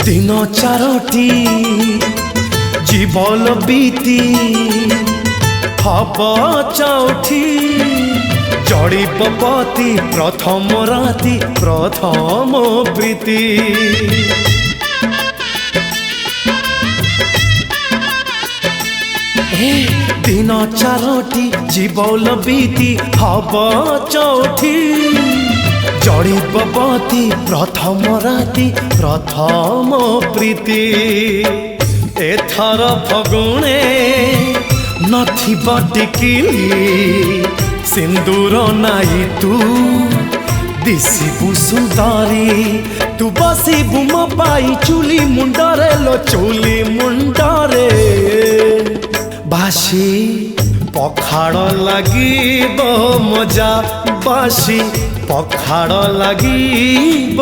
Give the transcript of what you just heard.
दिन चारोटी जीवन बीती हब चौठी जड़िब पति प्रथम राति प्रथम प्रीति दिन चारोटी जीवन बीती हब चौठी जड़िब पति प्रथम राति प्रथम प्रीति एथर फगुणे नथिब टिकिली सिंदूर नाई तू दिशिबु सुंदरी तू बसिबु मो पाई चुली मुंडरे लो चुली मुंडरे बासी पखाड़ लागिब मजा बासी पखाड़ लागिब